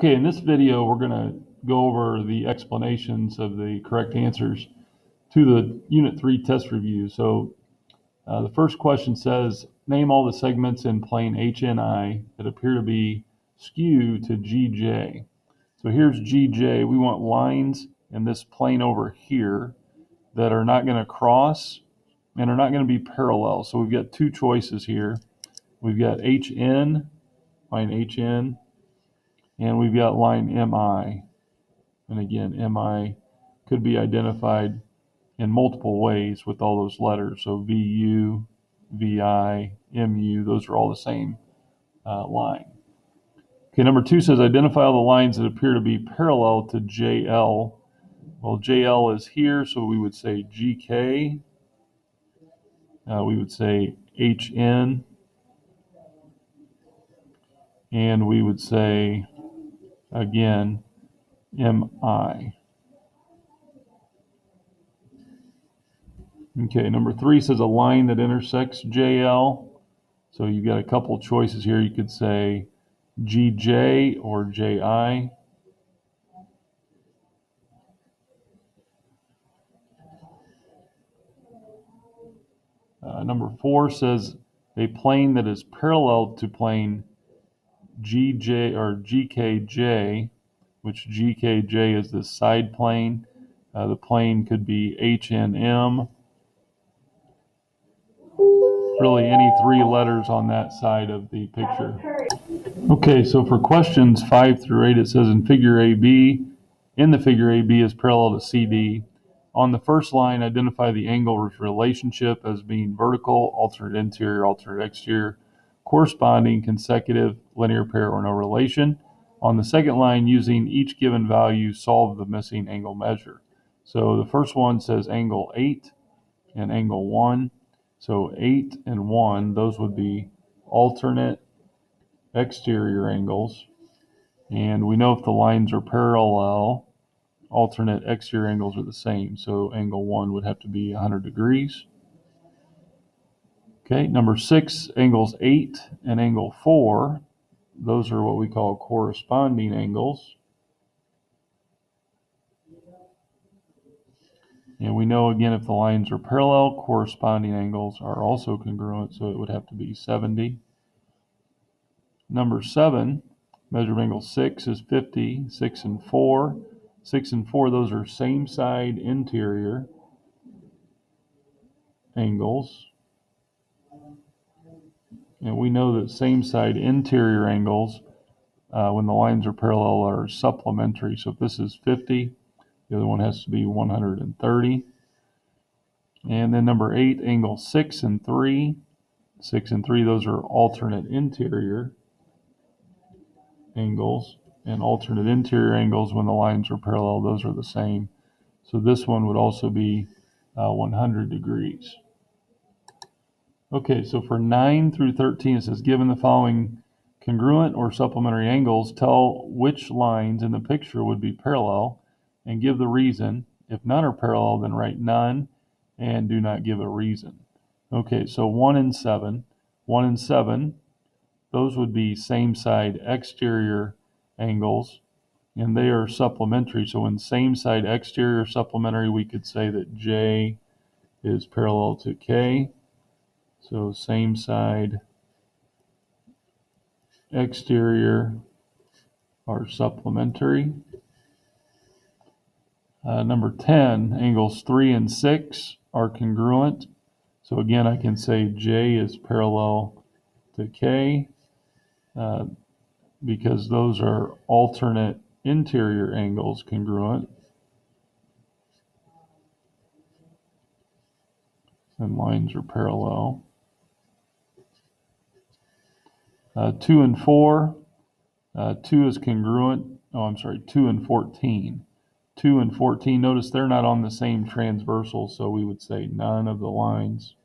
Okay, in this video, we're going to go over the explanations of the correct answers to the Unit 3 test review. So the first question says, name all the segments in plane HNI that appear to be skew to GJ. So here's GJ. We want lines in this plane over here that are not going to cross and are not going to be parallel. So we've got two choices here. We've got HN, line HN, and we've got line MI. And again, MI could be identified in multiple ways with all those letters. So VU, VI, MU, those are all the same line. Okay, number 2 says identify all the lines that appear to be parallel to JL. Well, JL is here, so we would say GK. We would say HN. And we would say, again, MI. Okay, number 3 says a line that intersects JL. So you've got a couple choices here. You could say GJ or JI. Number 4 says a plane that is parallel to plane GJ or GKJ, which GKJ is the side plane. The plane could be HNM. Really any 3 letters on that side of the picture. Okay, so for questions 5 through 8, it says in figure AB, in the figure AB is parallel to CD. On the first line, identify the angle relationship as being vertical, alternate interior, alternate exterior, corresponding, consecutive, linear pair, or no relation. On the second line, using each given value, solve the missing angle measure. So the first one says angle 8 and angle 1. So 8 and 1, those would be alternate exterior angles. And we know if the lines are parallel, alternate exterior angles are the same. So angle 1 would have to be 100 degrees. Okay, number 6, angles 8 and angle 4. Those are what we call corresponding angles. And we know, again, if the lines are parallel, corresponding angles are also congruent, so it would have to be 70. Number 7, measure of angle 6 is 50, 6 and 4. 6 and 4, those are same side interior angles. And we know that same side interior angles, when the lines are parallel, are supplementary. So if this is 50, the other one has to be 130. And then number 8, angle 6 and 3. 6 and 3, those are alternate interior angles. And alternate interior angles, when the lines are parallel, those are the same. So this one would also be 100 degrees. Okay, so for 9 through 13, it says, given the following congruent or supplementary angles, tell which lines in the picture would be parallel and give the reason. If none are parallel, then write none and do not give a reason. Okay, so 1 and 7. 1 and 7, those would be same side exterior angles, and they are supplementary. So when same side exterior supplementary, we could say that J is parallel to K. So same side exterior are supplementary. Number 10, angles 3 and 6 are congruent. So again, I can say J is parallel to K because those are alternate interior angles congruent. And lines are parallel. 2 and 4. 2 is congruent. Oh, I'm sorry, 2 and 14. 2 and 14, notice they're not on the same transversal, so we would say none of the lines.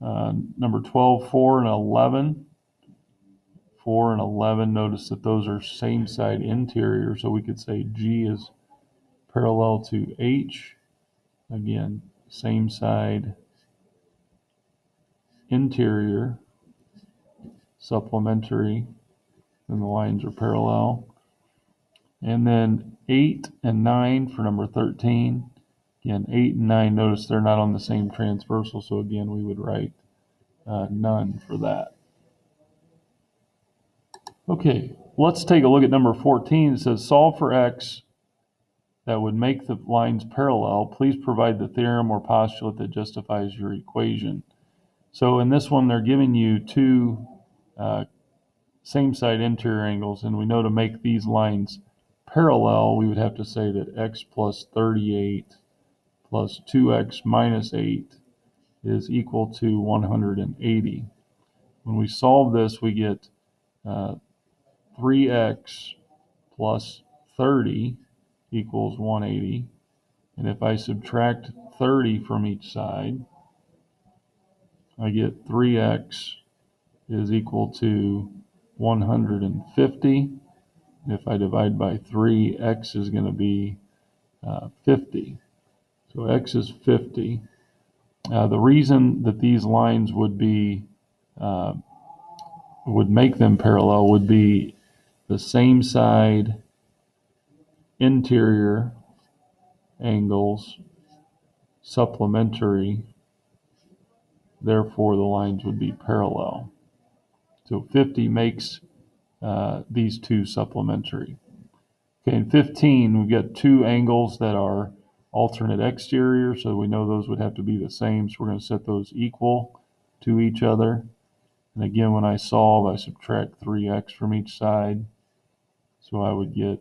Number 12, 4 and 11. 4 and 11, notice that those are same side interior, so we could say G is parallel to H. Again, same side interior, supplementary. then the lines are parallel. And then 8 and 9 for number 13. Again, 8 and 9, notice they're not on the same transversal, so again, we would write none for that. Okay, let's take a look at number 14. It says, solve for x that would make the lines parallel. Please provide the theorem or postulate that justifies your equation. So in this one, they're giving you two same side interior angles, and we know to make these lines parallel, we would have to say that x plus 38 plus 2x minus 8 is equal to 180. When we solve this, we get 3x plus 30 equals 180. And if I subtract 30 from each side, I get 3x is equal to 150. If I divide by 3, x is going to be 50. So x is 50. The reason that these lines would make them parallel would be the same side interior angles supplementary, therefore the lines would be parallel. So 50 makes these two supplementary. Okay, in 15, we've got two angles that are alternate exterior, so we know those would have to be the same, so we're going to set those equal to each other. And again, when I solve, I subtract 3x from each side. So I would get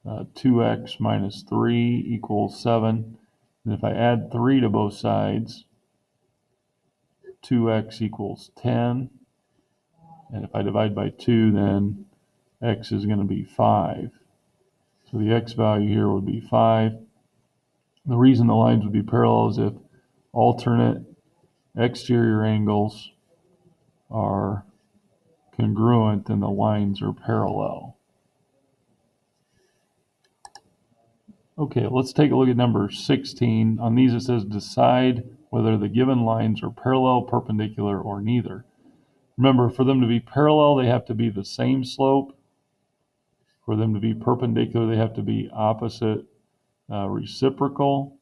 2x minus 3 equals 7. And if I add 3 to both sides, 2x equals 10. And if I divide by 2, then x is going to be 5. So the x value here would be 5. The reason the lines would be parallel is if alternate exterior angles are congruent, then the lines are parallel. Okay, let's take a look at number 16. On these it says decide whether the given lines are parallel, perpendicular, or neither. Remember, for them to be parallel, they have to be the same slope. For them to be perpendicular, they have to be opposite reciprocal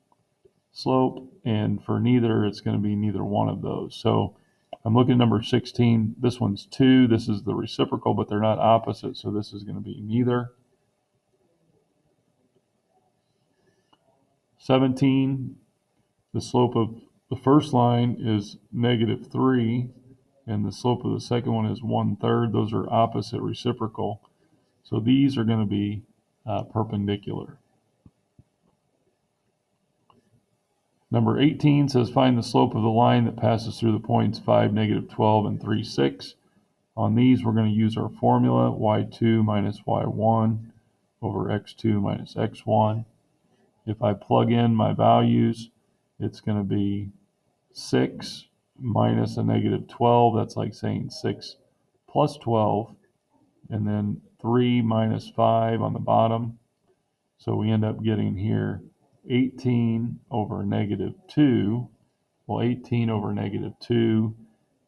slope. And for neither, it's going to be neither one of those. So I'm looking at number 16. This one's 2. This is the reciprocal, but they're not opposite. So this is going to be neither. 17, the slope of the first line is -3, and the slope of the second one is 1/3. Those are opposite reciprocal. So these are going to be perpendicular. Number 18 says find the slope of the line that passes through the points 5, -12, and 3, 6. On these, we're going to use our formula, y2 minus y1 over x2 minus x1. If I plug in my values, it's going to be 6 minus a -12. That's like saying 6 plus 12. And then 3 minus 5 on the bottom. So we end up getting here 18 over -2. Well, 18 over -2,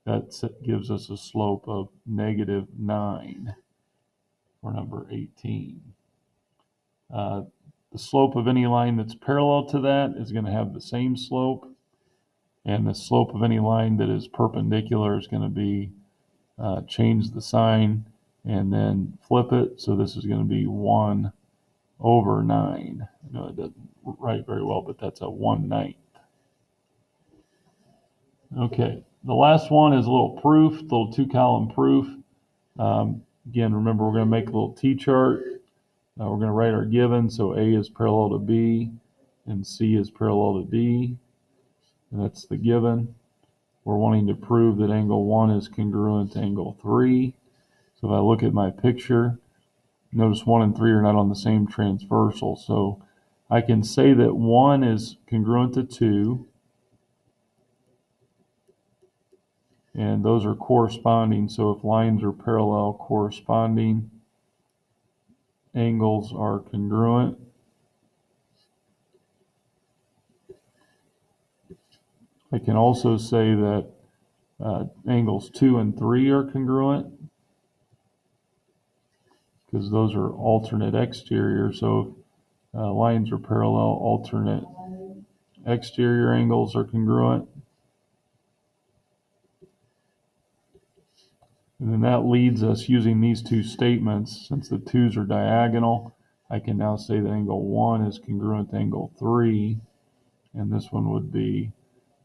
that gives us a slope of -9 for number 18. The slope of any line that's parallel to that is going to have the same slope, and the slope of any line that is perpendicular is going to be change the sign and then flip it. So this is going to be 1 over 9. I know it doesn't write very well, but that's a 1/9. Okay, the last one is a little proof, a little 2-column proof. Again, remember we're going to make a little T-chart. We're going to write our given, so A is parallel to B, and C is parallel to D, and that's the given. We're wanting to prove that angle 1 is congruent to angle 3. So if I look at my picture, notice 1 and 3 are not on the same transversal, so I can say that 1 is congruent to 2, and those are corresponding, so if lines are parallel, corresponding angles are congruent. I can also say that angles 2 and 3 are congruent. because those are alternate exterior. So lines are parallel, alternate exterior angles are congruent. And then that leads us, using these two statements, since the twos are diagonal, I can now say that angle 1 is congruent to angle 3, and this one would be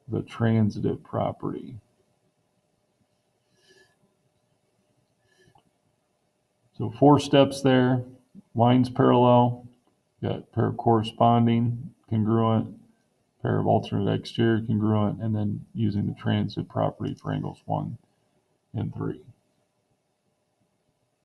the transitive property. So 4 steps there: lines parallel, got pair of corresponding, congruent, pair of alternate exterior, congruent, and then using the transitive property for angles 1 and 3.